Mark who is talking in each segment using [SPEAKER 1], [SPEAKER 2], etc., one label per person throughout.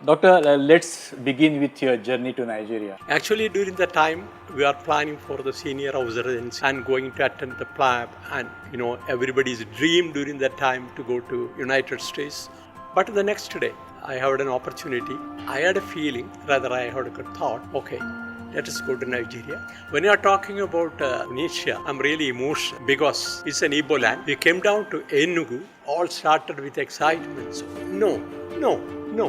[SPEAKER 1] Doctor, let's begin with your journey to Nigeria.
[SPEAKER 2] Actually, during the time we are planning for the senior residency and going to attend the PLAB, and everybody's dream during that time to go to United States. But the next day, I had an opportunity. I had a feeling, rather I had a thought. Okay, let us go to Nigeria. When you are talking about Tunisia, I'm really emotional because it's an Igbo land. We came down to Enugu, all started with excitement. So, no.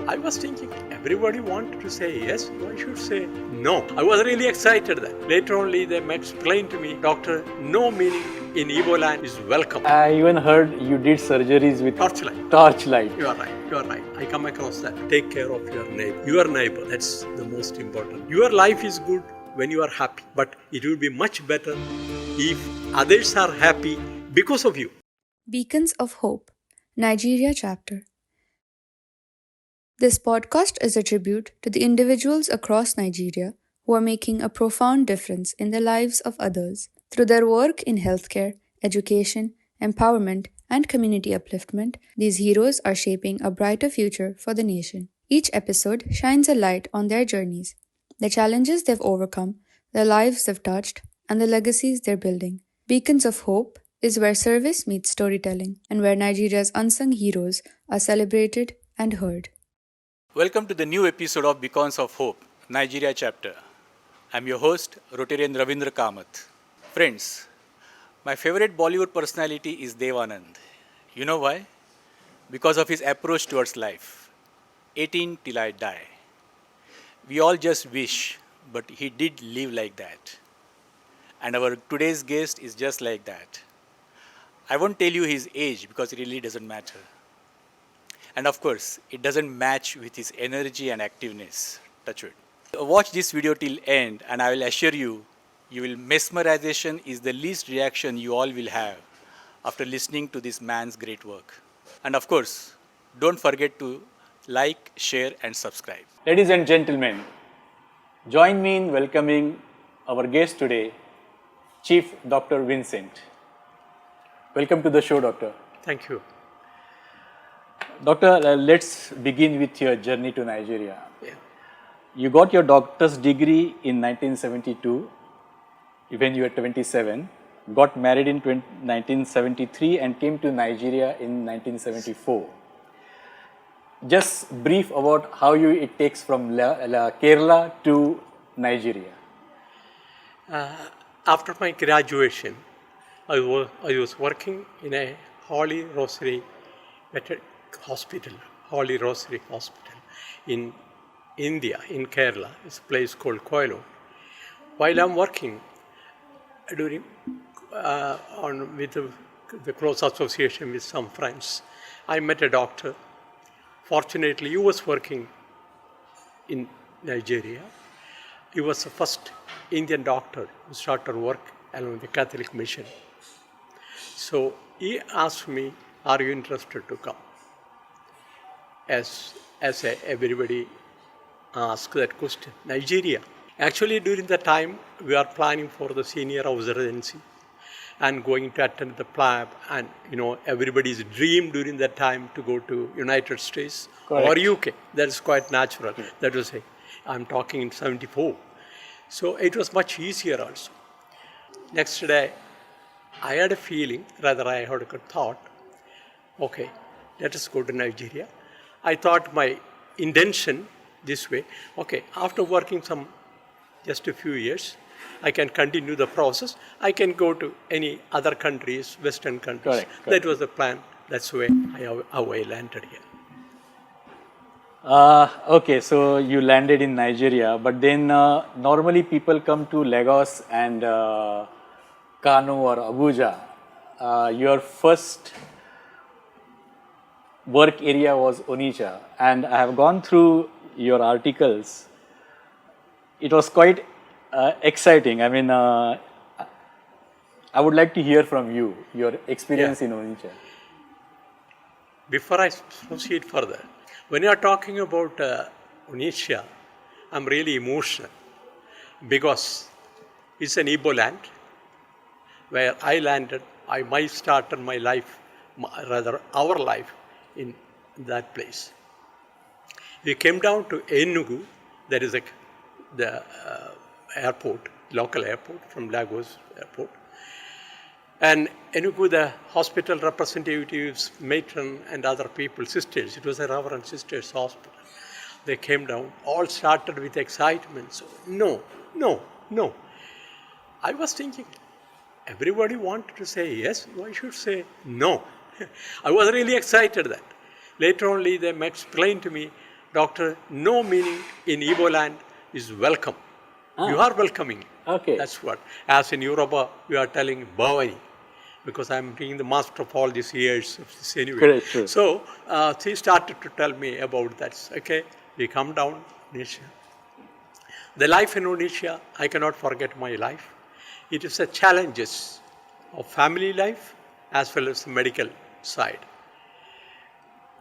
[SPEAKER 2] I was thinking everybody wanted to say yes. I should say no. I was really excited then. Later only they explained to me, Doctor, no meaning in Igbo land is welcome.
[SPEAKER 1] I even heard you did surgeries with
[SPEAKER 2] Torchlight.
[SPEAKER 1] Torchlight.
[SPEAKER 2] You are right. I come across that. Take care of your neighbor. Your neighbor, that's the most important. Your life is good when you are happy, but it will be much better if others are happy because of you.
[SPEAKER 3] Beacons of Hope, Nigeria Chapter. This podcast is a tribute to the individuals across Nigeria who are making a profound difference in the lives of others. Through their work in healthcare, education, empowerment, and community upliftment, these heroes are shaping a brighter future for the nation. Each episode shines a light on their journeys, the challenges they've overcome, the lives they've touched, and the legacies they're building. Beacons of Hope is where service meets storytelling and where Nigeria's unsung heroes are celebrated and heard.
[SPEAKER 1] Welcome to the new episode of Beacons of Hope, Nigeria Chapter. I'm your host, Rotarian Ravindra Kamath. Friends, my favorite Bollywood personality is Dev Anand. You know why? Because of his approach towards life. 18 till I die. We all just wish, but he did live like that. And our today's guest is just like that. I won't tell you his age because it really doesn't matter. And of course, it doesn't match with his energy and activeness. Touch it. Watch this video till end and I will assure you, mesmerization is the least reaction you all will have after listening to this man's great work. And of course, don't forget to like, share and subscribe. Ladies and gentlemen, join me in welcoming our guest today, Chief Dr. Vincent. Welcome to the show, Doctor.
[SPEAKER 2] Thank you.
[SPEAKER 1] Doctor, let's begin with your journey to Nigeria.
[SPEAKER 2] Yeah.
[SPEAKER 1] You got your doctor's degree in 1972 when you were 27, got married in 1973 and came to Nigeria in 1974. Just brief about how it takes from Kerala to Nigeria.
[SPEAKER 2] After my graduation, I was working in a Holy Rosary Hospital in India, in Kerala. It's a place called Koilo. While I'm working with the close association with some friends, I met a doctor. Fortunately, he was working in Nigeria. He was the first Indian doctor who started work along the Catholic mission. So he asked me, are you interested to come? As everybody asked that question. Nigeria. Actually, during the time we are planning for the senior residency and going to attend the PLAB, and everybody's dream during that time to go to United States. Correct. Or UK. That is quite natural. That was I'm talking in 74. So it was much easier also. Next day, I had a feeling, rather I had a thought, okay, let us go to Nigeria. I thought my intention this way, okay, after working just a few years, I can continue the process. I can go to any other countries, Western countries. Correct. That was the plan. That's how I landed here.
[SPEAKER 1] Okay, so you landed in Nigeria, but then normally people come to Lagos and Kano or Abuja. Your first work area was Onitsha, and I have gone through your articles. It was quite exciting. I mean, I would like to hear from you, your experience in Onitsha.
[SPEAKER 2] Before I proceed further, when you are talking about Onitsha, I'm really emotional because it's an Igbo land where I landed. I started my life, rather our life, in that place. We came down to Enugu, that is the airport, local airport from Lagos airport. And Enugu, the hospital representatives, matron and other people, sisters, it was a Reverend Sisters Hospital. They came down, all started with excitement. So, no, no, no. I was thinking, everybody wanted to say yes, why should say no? I was really excited that. Later only they explained to me, Doctor, no meaning in Igbo land is welcome. You are welcoming.
[SPEAKER 1] Okay.
[SPEAKER 2] That's what. As in Yoruba, we are telling Bhavani, because I'm being the master of all these years of this anyway.
[SPEAKER 1] Correct, true.
[SPEAKER 2] So she started to tell me about that. Okay, we come down, Indonesia. The life in Indonesia, I cannot forget my life. It is the challenges of family life as well as the medical side.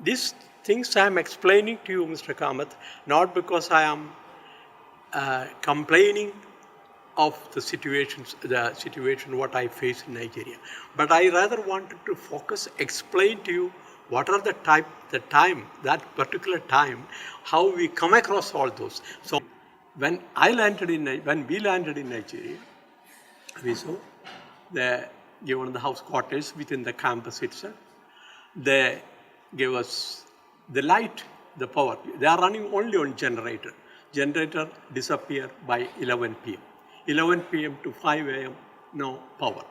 [SPEAKER 2] These things I am explaining to you, Mr. Kamath, not because I am complaining of the situation what I face in Nigeria, but I rather wanted to focus, explain to you what are that particular time, how we come across all those. So when we landed in Nigeria, we saw given the house quarters within the campus itself. They gave us the light, the power. They are running only on generator. Generator disappear by 11 p.m. 11 p.m. to 5 a.m. no power.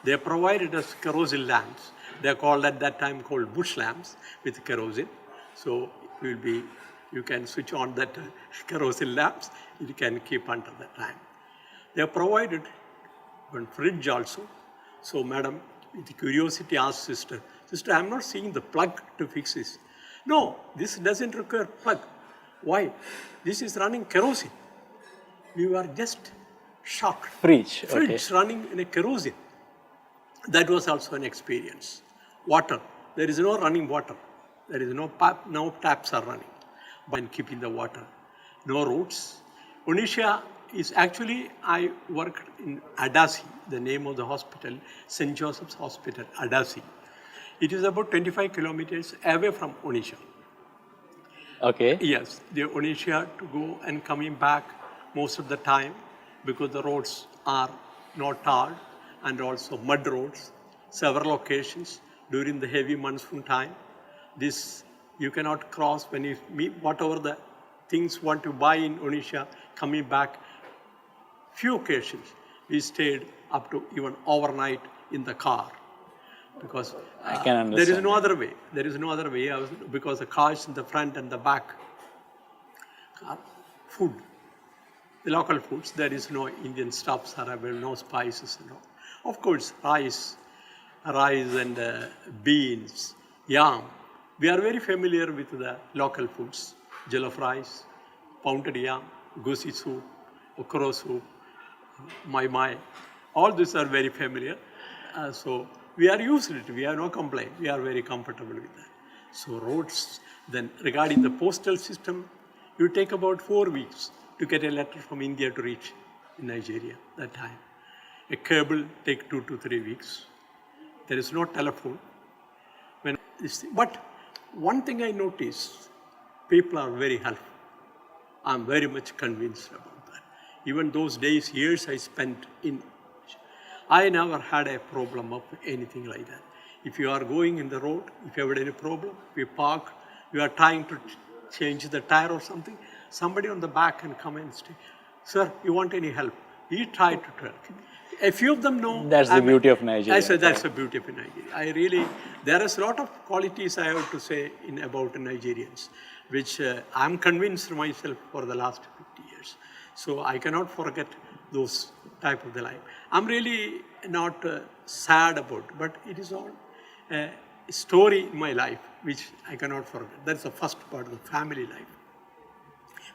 [SPEAKER 2] They provided us kerosene lamps. They called at that time called bush lamps with kerosene. So you can switch on that kerosene lamps. You can keep under the time. They provided one fridge also. So madam, with curiosity asked sister, I am not seeing the plug to fix this. No, this doesn't require plug. Why? This is running kerosene. We were just shocked.
[SPEAKER 1] Fridge
[SPEAKER 2] running in a kerosene. That was also an experience. Water, there is no running water. There is no taps are running. But keeping the water. No roads. Indonesia is actually, I worked in Adasi, the name of the hospital, St. Joseph's Hospital, Adasi. It is about 25 kilometers away from Indonesia.
[SPEAKER 1] Okay.
[SPEAKER 2] Yes, the Indonesia to go and coming back most of the time because the roads are not tarred and also mud roads, several occasions during the heavy monsoon time. This you cannot cross when you meet whatever the things want to buy in Indonesia, coming back. Few occasions we stayed up to even overnight in the car because
[SPEAKER 1] I can understand.
[SPEAKER 2] There is no other way. There is no other way because the cars in the front and the back. Food, the local foods, there is no Indian stuffs are available, no spices and all. Of course, rice and beans, yam. We are very familiar with the local foods, jollof rice, pounded yam, goosey soup, okra soup, mai. All these are very familiar. So we are used to it. We have no complaint. We are very comfortable with that. So roads, then regarding the postal system, you take about 4 weeks to get a letter from India to reach in Nigeria that time. A cable take 2 to 3 weeks. There is no telephone. But one thing I noticed, people are very helpful. I'm very much convinced about that. Even those days, years I spent in, I never had a problem of anything like that. If you are going in the road, if you have any problem, we park, you are trying to change the tire or something, somebody on the back can come and say, sir, you want any help? He tried to tell. A few of them know.
[SPEAKER 1] That's the beauty of Nigeria.
[SPEAKER 2] I said that's the beauty of Nigeria. There is a lot of qualities I have to say about Nigerians, which I'm convinced myself for the last 50 years. So I cannot forget those type of the life. I'm really not sad about it, but it is all a story in my life which I cannot forget. That's the first part of the family life.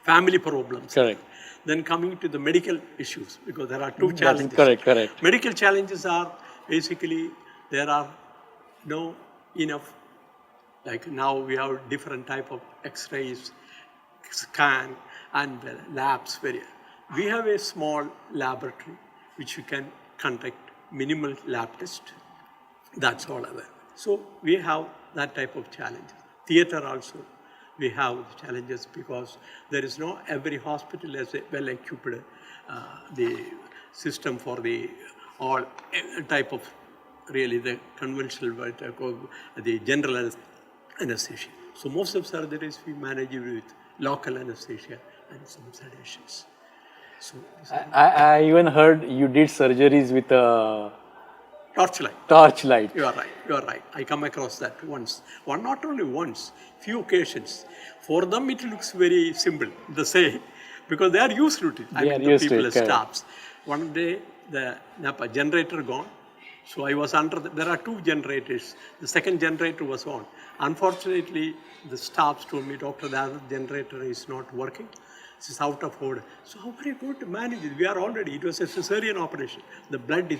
[SPEAKER 2] Family problems.
[SPEAKER 1] Correct.
[SPEAKER 2] Then coming to the medical issues, because there are two challenges.
[SPEAKER 1] Correct.
[SPEAKER 2] Medical challenges are basically there are no enough, like now we have different type of x-rays, scan and labs. We have a small laboratory which you can conduct minimal lab test. That's all of it. So we have that type of challenge. Theater also, we have challenges because there is no every hospital has a well equipped the system for the all type of really the conventional the general anesthesia. So most of surgeries we manage with local anesthesia and some sedations. So
[SPEAKER 1] I even heard you did surgeries with a
[SPEAKER 2] torchlight.
[SPEAKER 1] torchlight.
[SPEAKER 2] You are right. You are right. I come across that once. One, not only once, few occasions. For them, it looks very simple. The say, because they are used to it.
[SPEAKER 1] They are used to
[SPEAKER 2] people
[SPEAKER 1] it,
[SPEAKER 2] as
[SPEAKER 1] correct.
[SPEAKER 2] staffs. One day, the NAPA generator gone. So I was under. There are two generators. The second generator was on. Unfortunately, the staffs told me, Doctor, the other generator is not working. This is out of order. So how are you going to manage it? We are already. It was a cesarean operation. The blood is.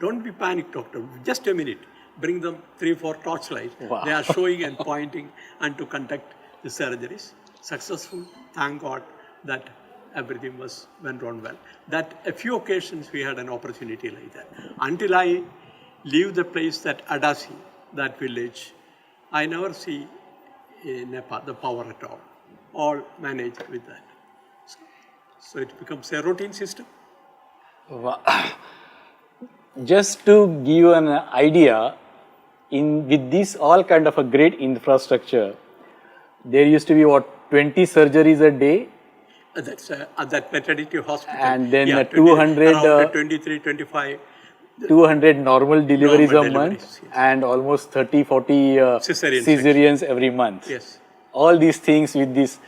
[SPEAKER 2] Don't be panicked, doctor. Just a minute. Bring them 3-4 torchlights.
[SPEAKER 1] Wow.
[SPEAKER 2] They are showing and pointing and to conduct the surgeries. Successful. Thank God that everything went on well. That a few occasions we had an opportunity like that. Until I leave the place that Adasi, that village, I never see Nepal, the power at all. All managed with that. So it becomes a routine system.
[SPEAKER 1] Wow. Just to give you an idea, with this all kind of a great infrastructure, there used to be 20 surgeries a day,
[SPEAKER 2] That's at that maternity hospital.
[SPEAKER 1] and then
[SPEAKER 2] 200,
[SPEAKER 1] 200
[SPEAKER 2] around 23, 25
[SPEAKER 1] 200 normal deliveries
[SPEAKER 2] Normal
[SPEAKER 1] a month,
[SPEAKER 2] deliveries, yes.
[SPEAKER 1] and almost 30-40
[SPEAKER 2] Cesarean
[SPEAKER 1] cesareans every month.
[SPEAKER 2] Yes.
[SPEAKER 1] All these things with these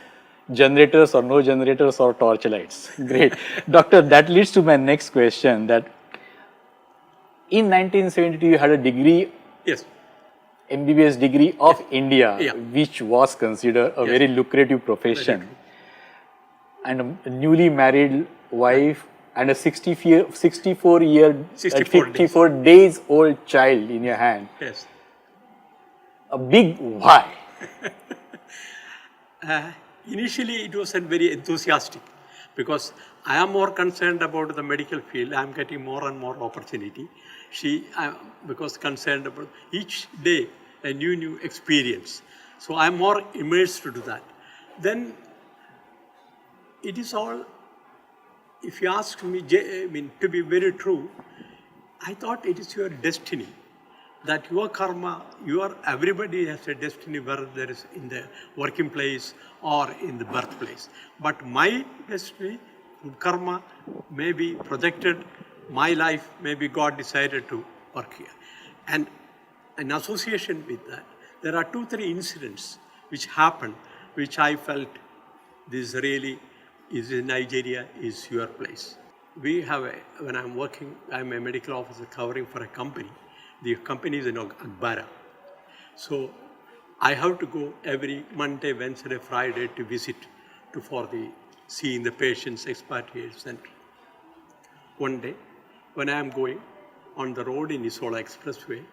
[SPEAKER 1] generators or no generators or torchlights. Great. Doctor, that leads to my next question, that in 1972 you had a degree,
[SPEAKER 2] Yes.
[SPEAKER 1] MBBS degree of India,
[SPEAKER 2] Yeah.
[SPEAKER 1] which was considered a
[SPEAKER 2] Yes.
[SPEAKER 1] very lucrative profession. And a newly married wife and a 64 days old child in your hand.
[SPEAKER 2] Yes.
[SPEAKER 1] A big why?
[SPEAKER 2] Initially, it wasn't very enthusiastic because I am more concerned about the medical field. I am getting more and more opportunity. Because concerned about each day a new experience. So I am more immersed to that. Then it is all. If you ask me, to be very true, I thought it is your destiny. That your karma, everybody has a destiny, whether there is in the working place or in the birthplace. But my destiny, karma, may be projected, my life, maybe God decided to work here. And in association with that, there are 2-3 incidents which happened, which I felt this really is in Nigeria, is your place. We have when I'm working, I'm a medical officer covering for a company. The company is in Akbara. So I have to go every Monday, Wednesday, Friday to visit for seeing the patients, expatriate center. One day, when I am going on the road in Isola Expressway,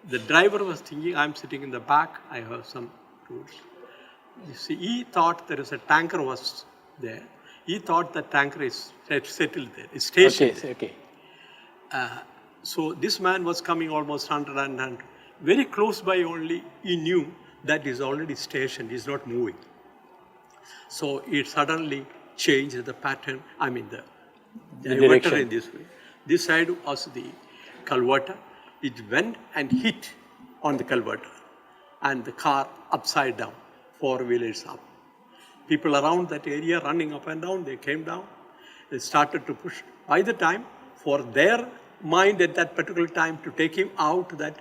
[SPEAKER 2] the driver was thinking I'm sitting in the back, I have some tools. You see, he thought there is a tanker was there. He thought the tanker is settled there, it's stationed there.
[SPEAKER 1] Okay.
[SPEAKER 2] So this man was coming almost 100 very close by only, he knew that is already stationed, is not moving. So it suddenly changed the pattern, the
[SPEAKER 1] direction.
[SPEAKER 2] in this way. This side was the culvertor. It went and hit on the culvertor and the car upside down, 4-wheelers up. People around that area running up and down, they came down, they started to push. By the time, for their mind at that particular time to take him out, that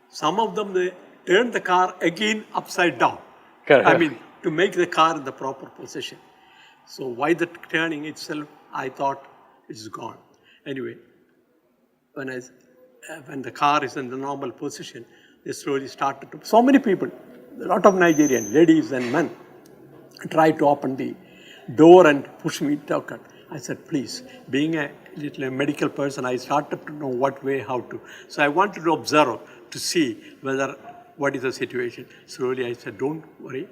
[SPEAKER 2] some of them, they turned the car again upside down.
[SPEAKER 1] Correct.
[SPEAKER 2] To make the car in the proper position. So why the turning itself, I thought it's gone. Anyway, when the car is in the normal position, they slowly started to, so many people, a lot of Nigerian ladies and men, tried to open the door and push me down. I said, please, being a little medical person, I started to know what way, how to. So I wanted to observe, to see what is the situation. Slowly I said, don't worry,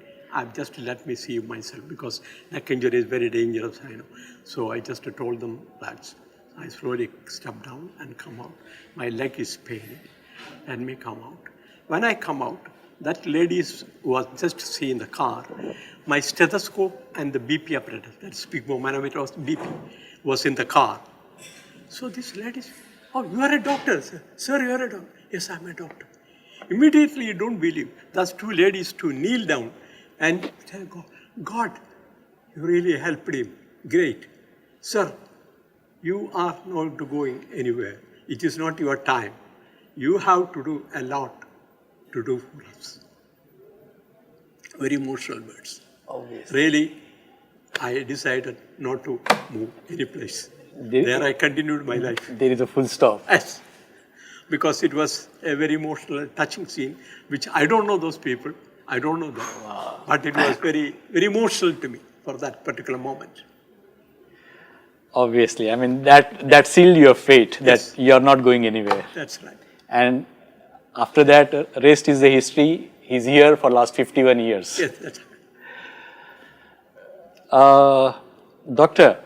[SPEAKER 2] just let me see myself, because neck injury is very dangerous, I know. So I just told them that. I slowly stepped down and come out. My leg is paining. Let me come out. When I come out, that lady was just seeing the car. My stethoscope and the BP apparatus, that's Igbo manometer, BP, was in the car. So this lady, oh, you are a doctor, sir. Sir, you are a doctor. Yes, I'm a doctor. Immediately, you don't believe. Those two ladies to kneel down and tell God, you really helped him. Great. Sir, you are not going anywhere. It is not your time. You have to do a lot to do for us. Very emotional words.
[SPEAKER 1] Obviously.
[SPEAKER 2] Really, I decided not to move any place. There I continued my life.
[SPEAKER 1] There is a full stop.
[SPEAKER 2] Yes, because it was a very emotional, touching scene, which I don't know those people. I don't know them.
[SPEAKER 1] Wow.
[SPEAKER 2] But it was very, very emotional to me for that particular moment.
[SPEAKER 1] Obviously, I mean that sealed your fate. That
[SPEAKER 2] Yes.
[SPEAKER 1] you are not going anywhere.
[SPEAKER 2] That's right.
[SPEAKER 1] And after that, rest is the history. He's here for last 51 years.
[SPEAKER 2] Yes, that's right.
[SPEAKER 1] Doctor,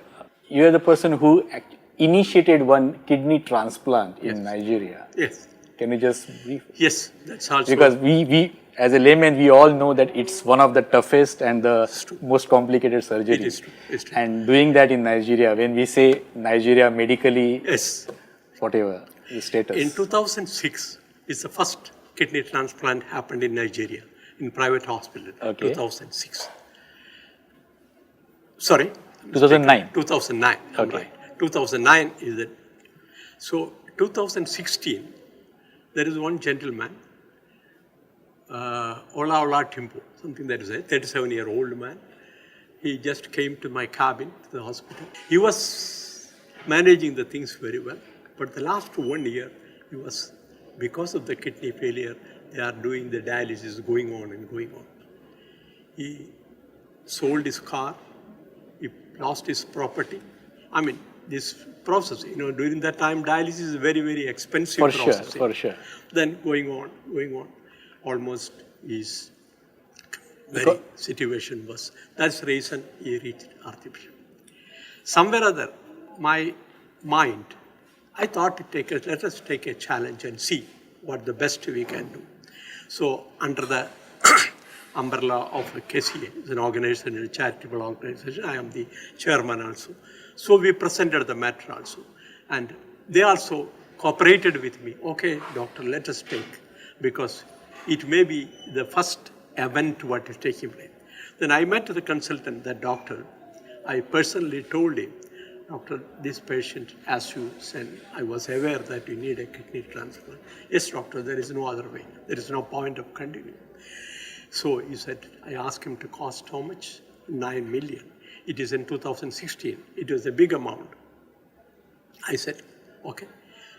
[SPEAKER 1] you are the person who initiated one kidney transplant in
[SPEAKER 2] Yes.
[SPEAKER 1] Nigeria.
[SPEAKER 2] Yes.
[SPEAKER 1] Can you just brief?
[SPEAKER 2] Yes, that's also.
[SPEAKER 1] Because we as a layman, we all know that it's one of the toughest and the most complicated surgery.
[SPEAKER 2] It is true. It's true.
[SPEAKER 1] And doing that in Nigeria, when we say Nigeria medically,
[SPEAKER 2] Yes.
[SPEAKER 1] whatever the status.
[SPEAKER 2] In 2006, is the first kidney transplant happened in Nigeria, in private hospital.
[SPEAKER 1] Okay.
[SPEAKER 2] 2006. Sorry?
[SPEAKER 1] 2009.
[SPEAKER 2] 2009. I'm
[SPEAKER 1] Okay.
[SPEAKER 2] right. 2009 is it. So 2016, there is one gentleman, Ola Timpo, something that is a 37-year-old man. He just came to my cabin, to the hospital. He was managing the things very well, but the last 1 year, he was, because of the kidney failure, they are doing the dialysis going on and going on. He sold his car, he lost his property. I mean, this process, during that time, dialysis is a very, very expensive
[SPEAKER 1] For
[SPEAKER 2] process.
[SPEAKER 1] sure, for sure.
[SPEAKER 2] Then going on, almost his very situation was. That's the reason he reached Archbishop. Somewhere or other, my mind, I thought let us take a challenge and see what the best we can do. So under the umbrella of KCA, it's an organization, a charitable organization, I am the chairman also. So we presented the matter also. And they also cooperated with me. Okay, doctor, let us take, because it may be the first event what is taking place. Then I met the consultant, the doctor. I personally told him, doctor, this patient, as you said, I was aware that you need a kidney transplant. Yes, doctor, there is no other way. There is no point of continuing. So he said, I asked him to cost how much? 9 million. It is in 2016. It was a big amount. I said, okay,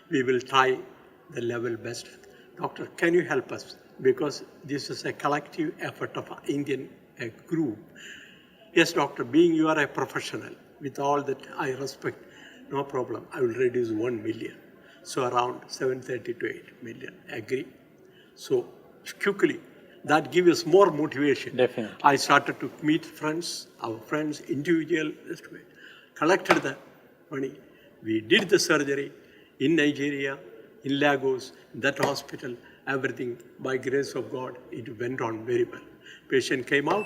[SPEAKER 2] we will try the level best. Doctor, can you help us? Because this is a collective effort of an Indian group. Yes, doctor, being you are a professional, with all that I respect, no problem. I will reduce 1 million. So around 730 to 8 million. Agree? So quickly, that gives us more motivation.
[SPEAKER 1] Definitely.
[SPEAKER 2] I started to meet friends, our friends, individual, collected the money. We did the surgery in Nigeria, in Lagos, in that hospital, everything, by grace of God, it went on very well. Patient came out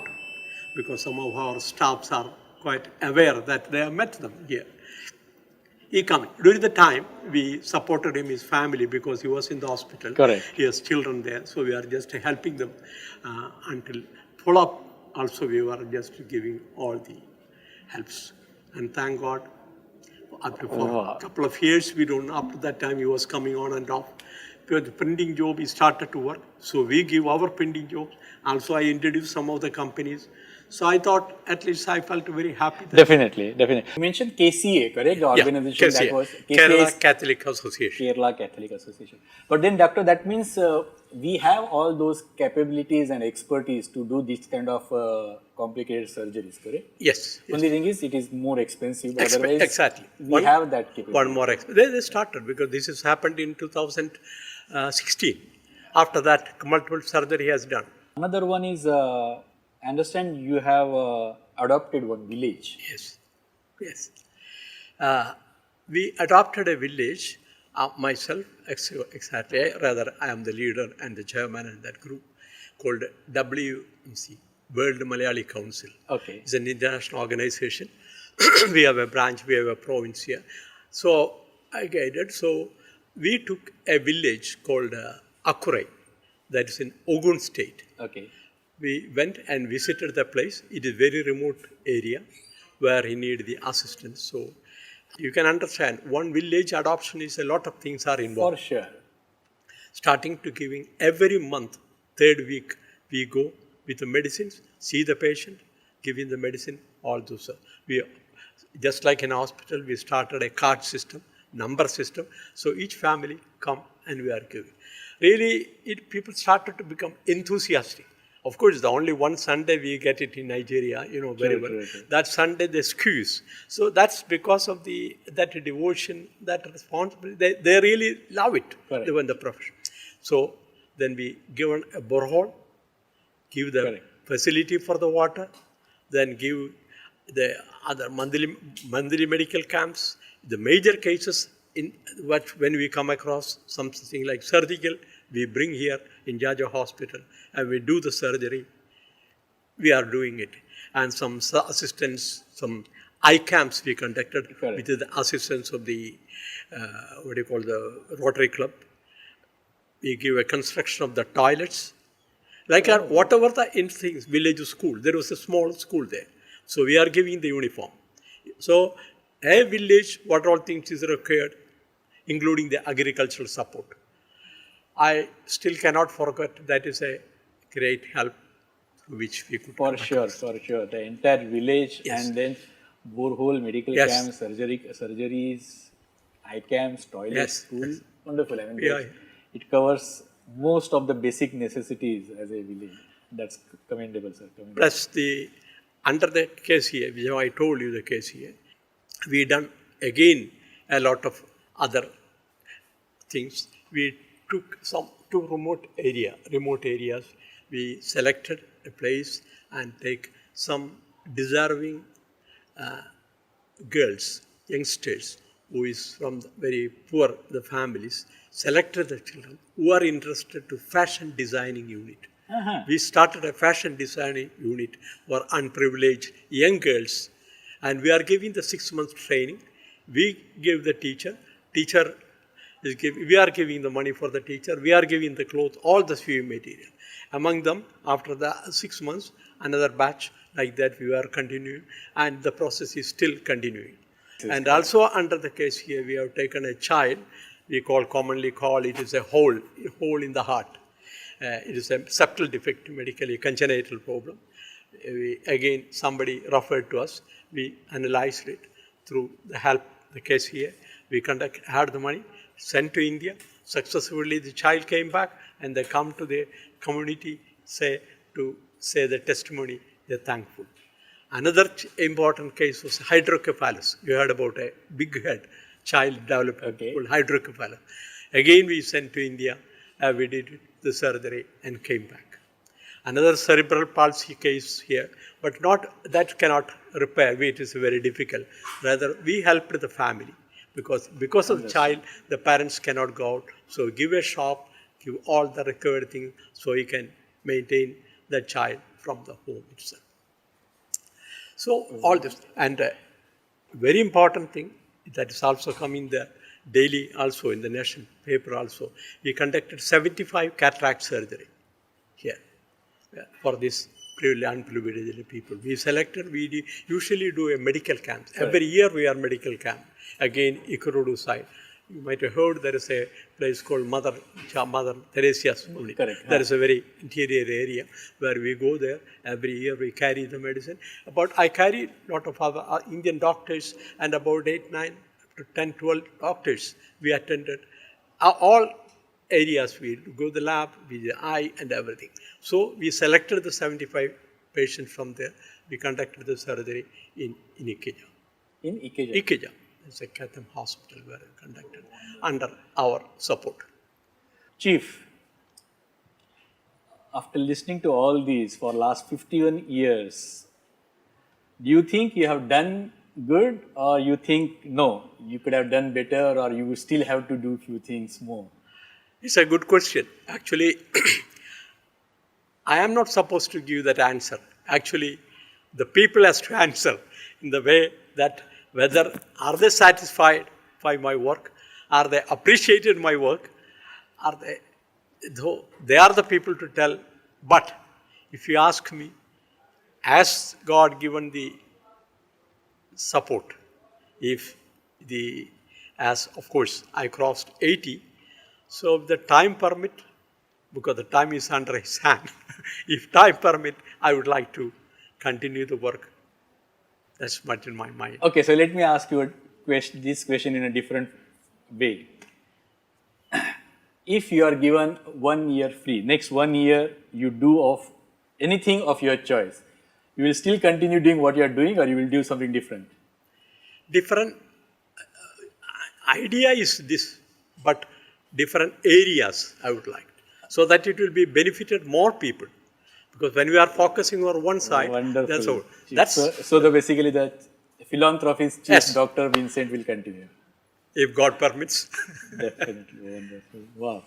[SPEAKER 2] because some of our staffs are quite aware that they have met them here. He came. During the time, we supported him, his family, because he was in the hospital.
[SPEAKER 1] Correct.
[SPEAKER 2] He has children there, so we are just helping them until follow-up. Also, we were just giving all the helps. And thank God, after a couple of years, we don't know, after that time, he was coming on and off. Because the printing job, he started to work. So we give our printing jobs. Also, I introduced some of the companies. So I thought, at least I felt very happy.
[SPEAKER 1] Definitely. You mentioned KCA, correct? The organization
[SPEAKER 2] KCA.
[SPEAKER 1] that was
[SPEAKER 2] Kerala Catholic Association.
[SPEAKER 1] Kerala Catholic Association. But then, doctor, that means we have all those capabilities and expertise to do this kind of complicated surgeries, correct?
[SPEAKER 2] Yes.
[SPEAKER 1] Only thing is, it is more expensive. Otherwise,
[SPEAKER 2] exactly.
[SPEAKER 1] We have that capability.
[SPEAKER 2] One more. They started because this has happened in 2016. After that, multiple surgery has done.
[SPEAKER 1] Another one is, I understand you have adopted one village.
[SPEAKER 2] Yes. We adopted a village, myself, exactly, rather I am the leader and the chairman in that group, called WMC, World Malayali Council.
[SPEAKER 1] Okay.
[SPEAKER 2] It's an international organization. We have a branch, we have a province here. So I guided. So we took a village called Akurai, that is in Ogun State.
[SPEAKER 1] Okay.
[SPEAKER 2] We went and visited the place. It is very remote area where he needed the assistance. So you can understand, one village adoption is a lot of things are involved.
[SPEAKER 1] For sure.
[SPEAKER 2] Starting to giving every month, third week, we go with the medicines, see the patient, giving the medicine, all those. We, just like in a hospital, we started a card system, number system. So each family come and we are giving. Really, people started to become enthusiastic. Of course, the only one Sunday we get it in Nigeria, you know very well.
[SPEAKER 1] True.
[SPEAKER 2] That Sunday they squeeze. So that's because of that devotion, that responsibility. They really love it,
[SPEAKER 1] Correct.
[SPEAKER 2] even the profession. So then we given a borehole, give the
[SPEAKER 1] Correct.
[SPEAKER 2] facility for the water, then give the other monthly medical camps. The major cases when we come across something like surgical, we bring here in Jaja Hospital and we do the surgery. We are doing it. And some assistance, some eye camps we conducted
[SPEAKER 1] Correct.
[SPEAKER 2] with the assistance of the, the Rotary Club. We give a construction of the toilets. Like whatever the things, village school, there was a small school there. So we are giving the uniform. So a village, what all things is required, including the agricultural support. I still cannot forget that is a great help which we could
[SPEAKER 1] For sure. The entire village.
[SPEAKER 2] Yes.
[SPEAKER 1] And then borehole, medical
[SPEAKER 2] Yes.
[SPEAKER 1] camps, surgeries, eye camps, toilets,
[SPEAKER 2] Yes.
[SPEAKER 1] school.
[SPEAKER 2] Yes.
[SPEAKER 1] Wonderful. I mean,
[SPEAKER 2] Yeah.
[SPEAKER 1] it covers most of the basic necessities as a village. That's commendable, sir. Commendable.
[SPEAKER 2] Plus under the KCA, which I told you the KCA, we done again a lot of other things. We took some two remote areas. We selected a place and take some deserving girls, youngsters, who is from the very poor the families, selected the children who are interested to fashion designing unit. We started a fashion designing unit for unprivileged young girls, and we are giving the 6 months training. We give the teacher we are giving the money for the teacher, we are giving the clothes, all the sewing material. Among them, after the 6 months, another batch like that we are continuing, and the process is still continuing. And also under the case here, we have taken a child, we commonly call it is a hole in the heart. It is a subtle defect, medically congenital problem. Again, somebody referred to us, we analyzed it through the help, the case here. We had the money, sent to India. Successfully, the child came back and they come to the community say the testimony, they're thankful. Another important case was hydrocephalus. You heard about a big head child development called hydrocephalus. Again, we sent to India, we did the surgery and came back. Another cerebral palsy case here, but that cannot repair. It is very difficult. Rather, we helped the family because of the child, the parents cannot go out. So give a shop, give all the required things so he can maintain the child from the home itself. So all this, and very important thing that is also coming there daily, also in the national paper also, we conducted 75 cataract surgery here for this unprivileged people. We usually do a medical camp. Every year we are medical camp. Again, Ikorodu side. You might have heard there is a place called Mother Teresa's unit. There is a very interior area where we go there. Every year we carry the medicine. But I carry a lot of other Indian doctors and about 8, 9, 10, 12 doctors we attended. All areas we go to the lab, with the eye and everything. So we selected the 75 patients from there. We conducted the surgery in Ikeja.
[SPEAKER 1] In Ikeja?
[SPEAKER 2] Ikeja. It's a Catham hospital where we conducted under our support.
[SPEAKER 1] Chief, after listening to all these for last 51 years, do you think you have done good, or you think no, you could have done better, or you still have to do few things more?
[SPEAKER 2] It's a good question. Actually, I am not supposed to give that answer. Actually, the people has to answer in the way that whether are they satisfied by my work, are they appreciated my work, are they, though they are the people to tell. But if you ask me, has God given the support? If the, as of course I crossed 80, so if the time permit, because the time is under his hand, if time permit, I would like to continue the work. That's much in my mind.
[SPEAKER 1] Okay, so let me ask you this question in a different way. If you are given 1 year free, next 1 year you do of anything of your choice, you will still continue doing what you are doing, or you will do something different?
[SPEAKER 2] Different idea is this, but different areas I would like, so that it will be benefited more people. Because when we are focusing on one side,
[SPEAKER 1] Wonderful.
[SPEAKER 2] that's all.
[SPEAKER 1] Basically the philanthropist, Chief
[SPEAKER 2] Yes.
[SPEAKER 1] Dr. Vincent will continue.
[SPEAKER 2] If God permits.
[SPEAKER 1] Definitely, wonderful. Wow.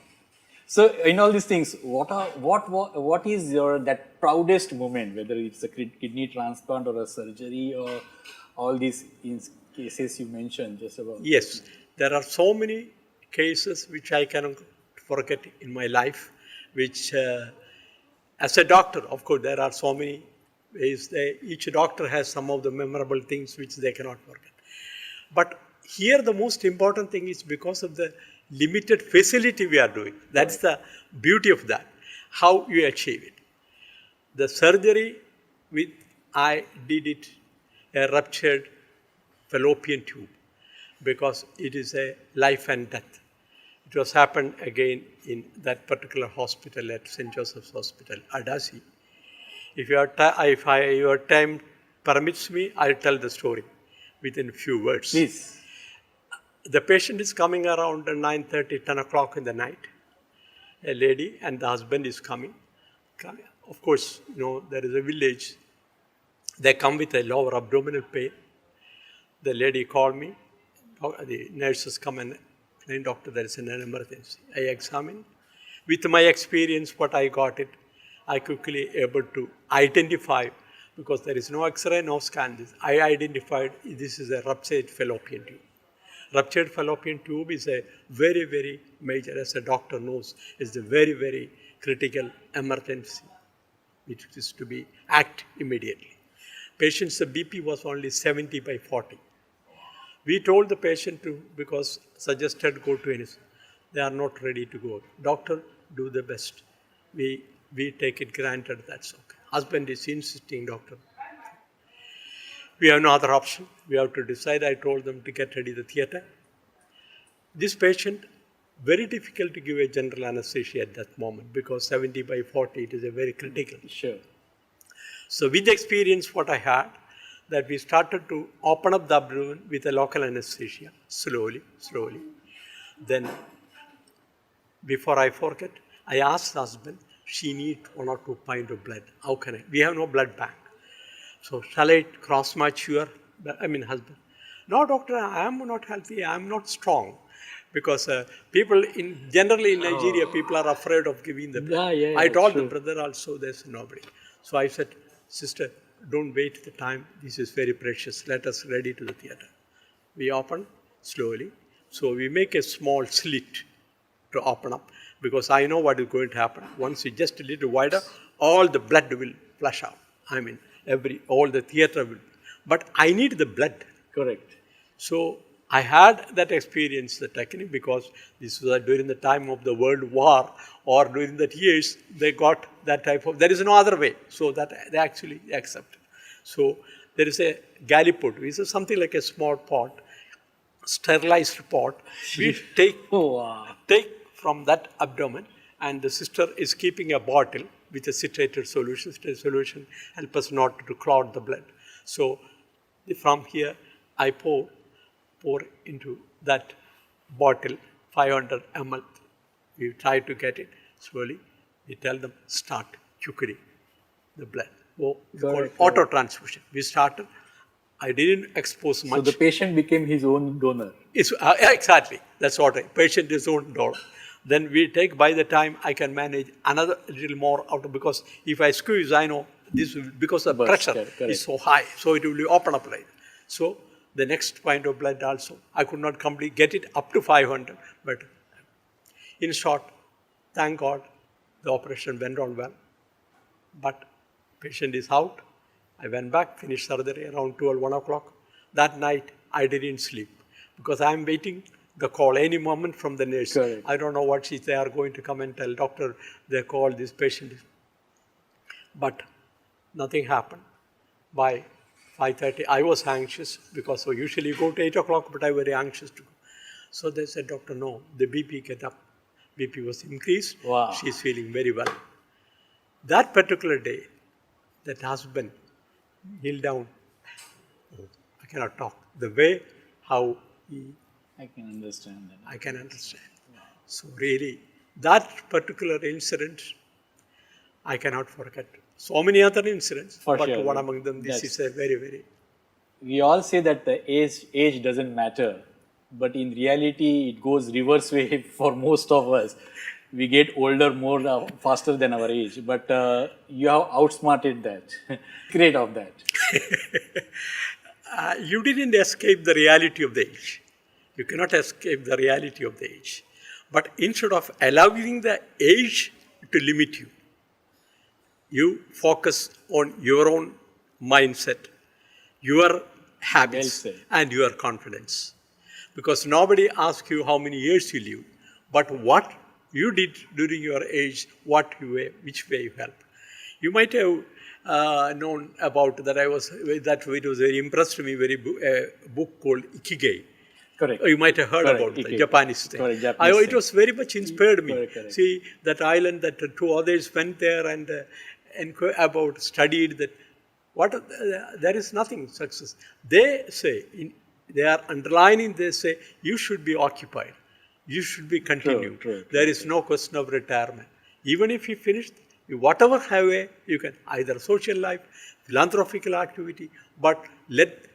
[SPEAKER 1] So in all these things, what is your that proudest moment, whether it's a kidney transplant or a surgery or all these cases you mentioned just about?
[SPEAKER 2] Yes, there are so many cases which I cannot forget in my life, which as a doctor, of course, there are so many ways. Each doctor has some of the memorable things which they cannot forget. But here the most important thing is because of the limited facility we are doing. That's the beauty of that, how you achieve it. The surgery, I did it a ruptured fallopian tube, because it is a life and death. It was happened again in that particular hospital at St. Joseph's Hospital, Adasi. If your time permits me, I'll tell the story within a few words.
[SPEAKER 1] Please.
[SPEAKER 2] The patient is coming around 9:30, 10 o'clock in the night. A lady and the husband is coming. Of course, there is a village. They come with a lower abdominal pain. The lady called me. The nurses come and explain, doctor, there is an emergency. I examine. With my experience, what I got it, I quickly able to identify, because there is no X-ray, no scan. I identified this is a ruptured fallopian tube. Ruptured fallopian tube is a very, very major, as a doctor knows, is a very, very critical emergency, which is to be act immediately. Patient's BP was only 70/40. We told the patient to, because suggested go to NS. They are not ready to go. Doctor, do the best. We take it granted, that's okay. Husband is insisting, doctor. We have no other option. We have to decide. I told them to get ready the theatre. This patient, very difficult to give a general anesthesia at that moment, because 70/40, it is a very critical.
[SPEAKER 1] Sure.
[SPEAKER 2] So with experience what I had, that we started to open up the abdomen with a local anesthesia, slowly. Then, before I forget, I asked the husband, she needs 1 or 2 pints of blood. How can I? We have no blood bank. So shall I cross-match your, husband? No, doctor, I am not healthy, I am not strong. Because people, generally in Nigeria, people are afraid of giving the blood. I told the brother also, there's nobody. So I said, sister, don't wait the time, this is very precious, let us ready to the theatre. We open slowly. So we make a small slit to open up, because I know what is going to happen. Once you just a little wider, all the blood will flush out. All the theatre will. But I need the blood.
[SPEAKER 1] Correct.
[SPEAKER 2] So I had that experience, the technique, because this was during the time of the World War, or during that years, they got that type of, there is no other way. So that they actually accepted. So there is a gallipot, which is something like a small pot, sterilized pot. We take from that abdomen, and the sister is keeping a bottle with a citrated solution. Citrated solution helps us not to clot the blood. So from here, I pour into that bottle 500 ml. We try to get it slowly. We tell them, start quickly the blood. Auto transfusion. We started. I didn't expose much.
[SPEAKER 1] So the patient became his own donor.
[SPEAKER 2] Exactly. That's what patient is own donor. Then we take, by the time I can manage another little more out, because if I squeeze, I know this will, because the pressure
[SPEAKER 1] correct.
[SPEAKER 2] is so high, so it will be open up like that. So the next pint of blood also, I could not complete, get it up to 500, but in short, thank God, the operation went on well. But patient is out. I went back, finished surgery around 12, 1 o'clock. That night, I didn't sleep because I am waiting the call any moment from the nurse.
[SPEAKER 1] Correct.
[SPEAKER 2] I don't know what they are going to come and tell doctor they called this patient. But nothing happened. By 5:30, I was anxious because so usually you go to 8 o'clock, but I was very anxious to go. So they said, doctor, no, the BP get up. BP was increased.
[SPEAKER 1] Wow.
[SPEAKER 2] She's feeling very well. That particular day, that husband kneeled down. Oh, I cannot talk. The way how he,
[SPEAKER 1] I can understand that.
[SPEAKER 2] I can understand. So really, that particular incident, I cannot forget. So many other incidents,
[SPEAKER 1] For
[SPEAKER 2] but
[SPEAKER 1] sure.
[SPEAKER 2] one among them, this is a very, very...
[SPEAKER 1] We all say that the age doesn't matter, but in reality, it goes reverse way for most of us. We get older more faster than our age, but you have outsmarted that. Great of that.
[SPEAKER 2] You didn't escape the reality of the age. You cannot escape the reality of the age. But instead of allowing the age to limit you, you focus on your own mindset, your habits,
[SPEAKER 1] Well said.
[SPEAKER 2] and your confidence. Because nobody asks you how many years you live, but what you did during your age, which way you helped. You might have known about that. That it was very impressed me. A book called Ikigai.
[SPEAKER 1] Correct.
[SPEAKER 2] You might have heard
[SPEAKER 1] Correct.
[SPEAKER 2] about the
[SPEAKER 1] Ikigai.
[SPEAKER 2] Japanese thing.
[SPEAKER 1] Correct, Japanese
[SPEAKER 2] It was very much inspired me.
[SPEAKER 1] Correct.
[SPEAKER 2] See that island that two others went there and studied that. There is nothing success. They say they are underlining. They say you should be occupied. You should be continued.
[SPEAKER 1] True.
[SPEAKER 2] There is no question of retirement. Even if you finished, whatever way you can, either social life, philanthropical activity, but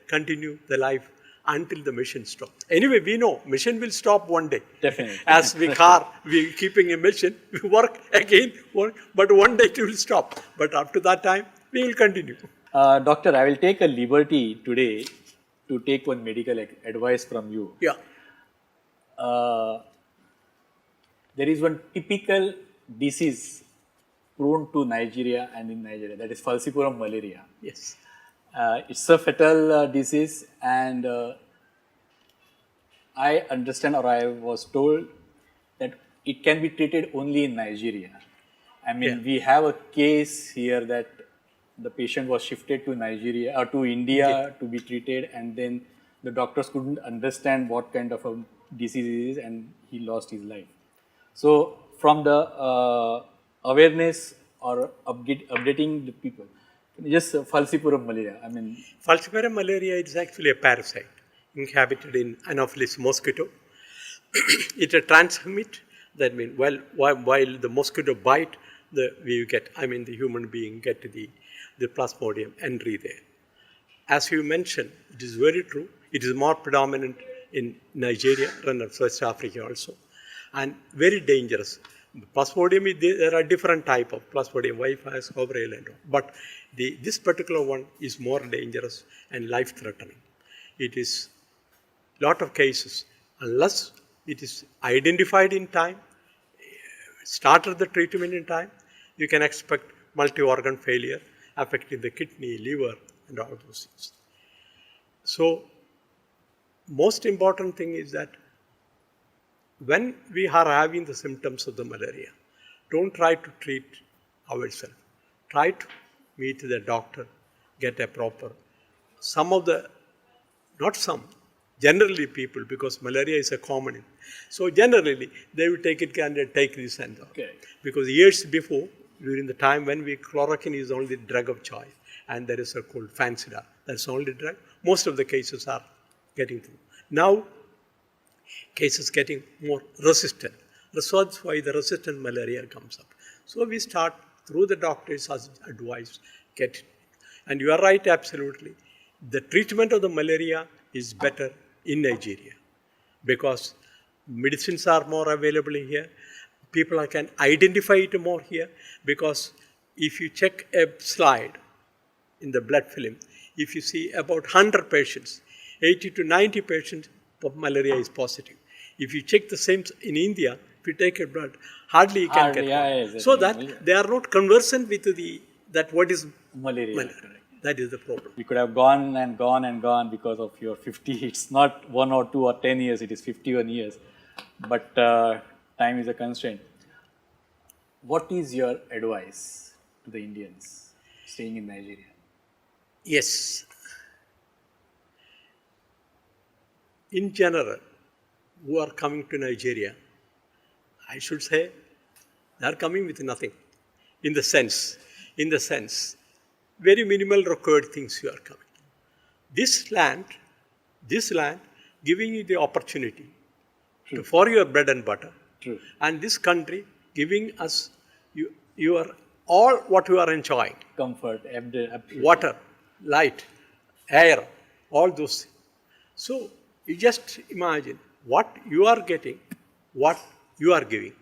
[SPEAKER 2] continue the life until the mission stops. Anyway, we know mission will stop one day.
[SPEAKER 1] Definitely.
[SPEAKER 2] As we keeping a mission, we work, but one day it will stop. But up to that time, we will continue.
[SPEAKER 1] Doctor, I will take a liberty today to take one medical advice from you.
[SPEAKER 2] Yeah.
[SPEAKER 1] There is one typical disease prone to Nigeria and in Nigeria, that is falciparum malaria.
[SPEAKER 2] Yes.
[SPEAKER 1] It's a fatal disease, and I understand, or I was told, that it can be treated only in Nigeria. I mean, we have a case here that the patient was shifted to Nigeria or to India to be treated, and then the doctors couldn't understand what kind of a disease it is, and he lost his life. So, from the awareness or updating the people, just falciparum malaria. I mean,
[SPEAKER 2] falciparum malaria is actually a parasite inhabited in Anopheles mosquito. It transmit. That means while the mosquito bite, the human being get the plasmodium entry there. As you mentioned, it is very true. It is more predominant in Nigeria and West Africa also, and very dangerous. Plasmodium, there are different type of Plasmodium vivax, febrile, and all. But this particular one is more dangerous and life-threatening. It is lot of cases, unless it is identified in time, started the treatment in time, you can expect multi-organ failure affecting the kidney, liver, and all those things. So, most important thing is that when we are having the symptoms of the malaria, don't try to treat ourselves. Try to meet the doctor, get a proper, generally people, because malaria is a common. So generally, they will take it and take this and that.
[SPEAKER 1] Okay.
[SPEAKER 2] Because years before, during the time when chloroquine is only the drug of choice, and there is a called Fancida, that's the only drug, most of the cases are getting through. Now, cases getting more resistant. That's why the resistant malaria comes up. So we start through the doctor's advice, get it. And you are right, absolutely. The treatment of the malaria is better in Nigeria because medicines are more available here, people can identify it more here, because if you check a slide in the blood film, if you see about 100 patients, 80 to 90 patients of malaria is positive. If you check the same in India, if you take a blood, hardly you can get one.
[SPEAKER 1] exactly.
[SPEAKER 2] So that they are not conversant with that what is
[SPEAKER 1] Malaria.
[SPEAKER 2] malaria. That is the problem.
[SPEAKER 1] We could have gone and gone and gone because of your 50. It's not 1 or 2 or 10 years, it is 51 years. But time is a constraint. What is your advice to the Indians staying in Nigeria?
[SPEAKER 2] Yes. In general, who are coming to Nigeria, I should say, they are coming with nothing. In the sense, very minimal required things you are coming. This land giving you the opportunity for your bread and butter.
[SPEAKER 1] True.
[SPEAKER 2] And this country giving us your all what you are enjoying.
[SPEAKER 1] Comfort,
[SPEAKER 2] Water, light, air, all those things. So you just imagine what you are getting, what you are giving.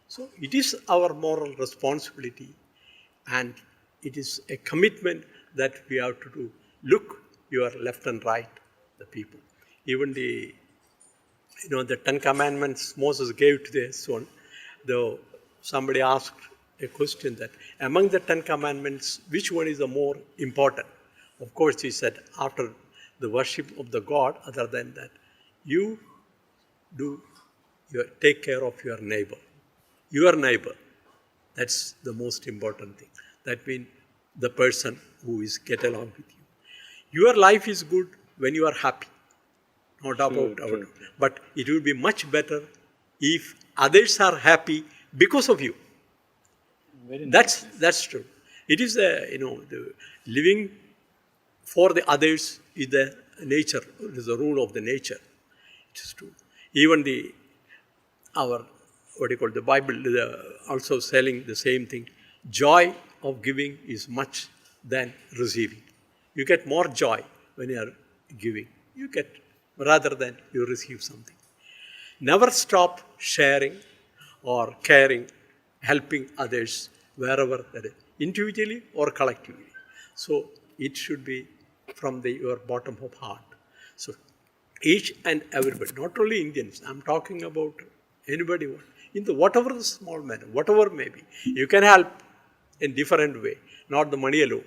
[SPEAKER 2] So it is our moral responsibility, and it is a commitment that we have to do. Look your left and right, the people. Even the 10 commandments Moses gave to their son, though somebody asked a question that among the 10 commandments, which one is the more important? Of course, he said, after the worship of the God, other than that, you take care of your neighbor. Your neighbor, that's the most important thing. That means the person who is get along with you. Your life is good when you are happy. Not about our, but it will be much better if others are happy because of you.
[SPEAKER 1] Very nice.
[SPEAKER 2] That's true. It is the living for the others is the nature. It is the rule of the nature. It is true. Even the Bible also selling the same thing. Joy of giving is much than receiving. You get more joy when you are giving. You get rather than you receive something. Never stop sharing or caring, helping others wherever that is, individually or collectively. So it should be from your bottom of heart. So each and everybody, not only Indians, I'm talking about anybody, in the whatever the small manner, whatever may be, you can help in different way, not the money alone.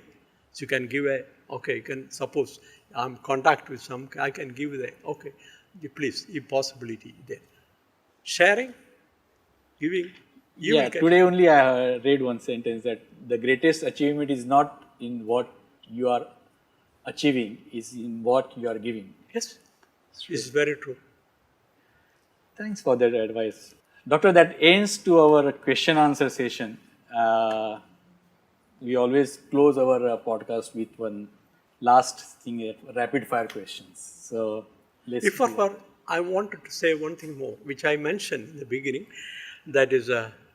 [SPEAKER 2] So you can give you can suppose I'm contact with some, I can give please, if possibility there. Sharing, giving,
[SPEAKER 1] today only I read one sentence that the greatest achievement is not in what you are achieving, is in what you are giving.
[SPEAKER 2] Yes, it's very true.
[SPEAKER 1] Thanks for that advice. Doctor, that ends to our question answer session. We always close our podcast with one last thing, rapid fire questions. So
[SPEAKER 2] I wanted to say one thing more, which I mentioned in the beginning, that is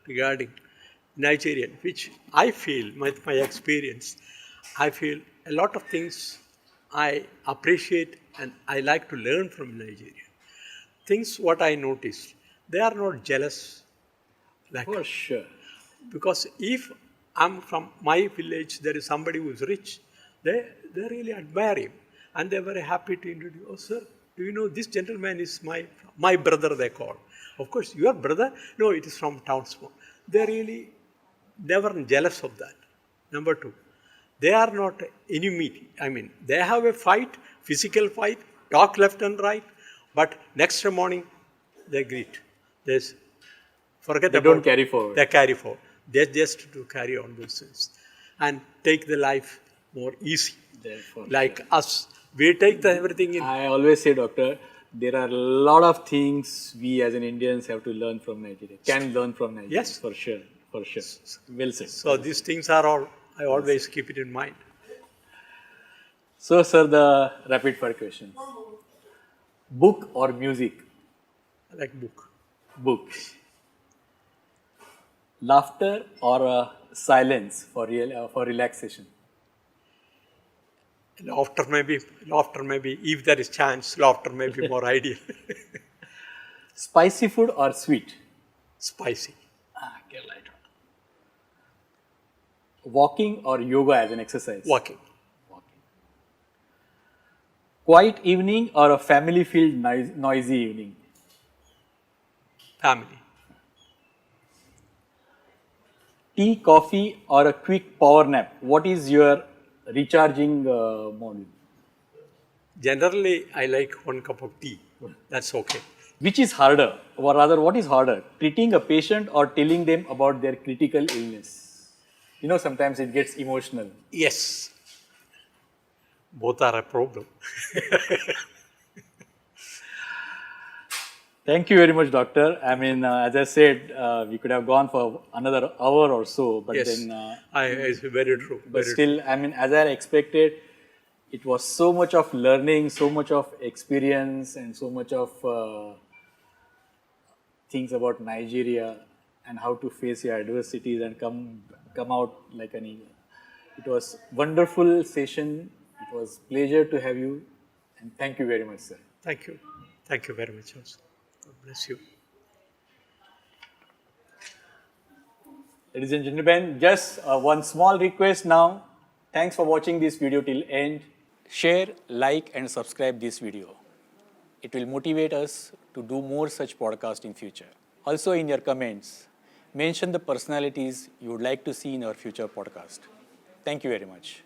[SPEAKER 2] regarding Nigerian, which I feel, my experience, I feel a lot of things I appreciate and I like to learn from Nigeria. Things what I noticed, they are not jealous.
[SPEAKER 1] For sure.
[SPEAKER 2] Because if I'm from my village, there is somebody who is rich, they really admire him. And they're very happy to introduce, oh sir, do you know this gentleman is my brother, they call. Of course, your brother? No, it is from town small. They're really never jealous of that. Number two, they are not enemy. I mean, they have a fight, physical fight, talk left and right, but next morning they greet. They
[SPEAKER 1] don't carry forward.
[SPEAKER 2] They carry forward. They just to carry on those things and take the life more easy.
[SPEAKER 1] Therefore,
[SPEAKER 2] like us, we take everything in.
[SPEAKER 1] I always say, doctor, there are a lot of things we as an Indians have to learn from Nigeria. Can learn from Nigeria.
[SPEAKER 2] Yes,
[SPEAKER 1] for sure. Well said.
[SPEAKER 2] So these things are all. I always keep it in mind.
[SPEAKER 1] So, sir, the rapid fire questions. Book or music?
[SPEAKER 2] I like book.
[SPEAKER 1] Book. Laughter or silence for relaxation?
[SPEAKER 2] Laughter maybe. If there is chance, laughter may be more ideal.
[SPEAKER 1] Spicy food or sweet?
[SPEAKER 2] Spicy.
[SPEAKER 1] Walking or yoga as an exercise?
[SPEAKER 2] Walking.
[SPEAKER 1] Quiet evening or a family-filled noisy evening?
[SPEAKER 2] Family.
[SPEAKER 1] Tea, coffee or a quick power nap? What is your recharging mode?
[SPEAKER 2] Generally, I like 1 cup of tea. That's okay.
[SPEAKER 1] Which is harder, or rather, what is harder, treating a patient or telling them about their critical illness? You know, sometimes it gets emotional.
[SPEAKER 2] Yes. Both are a problem.
[SPEAKER 1] Thank you very much, doctor. I mean, as I said, we could have gone for another hour or so, but
[SPEAKER 2] Yes.
[SPEAKER 1] then,
[SPEAKER 2] It's very true.
[SPEAKER 1] but
[SPEAKER 2] Very
[SPEAKER 1] still, I mean, as I expected, it was so much of learning, so much of experience, and so much of things about Nigeria and how to face your adversities and come out like an eagle. It was wonderful session. It was pleasure to have you, and thank you very much, sir.
[SPEAKER 2] Thank you. Thank you very much also. God bless you.
[SPEAKER 1] Ladies and gentlemen, just one small request now. Thanks for watching this video till end. Share, like and subscribe this video. It will motivate us to do more such podcasts in future. Also in your comments, mention the personalities you would like to see in our future podcast. Thank you very much.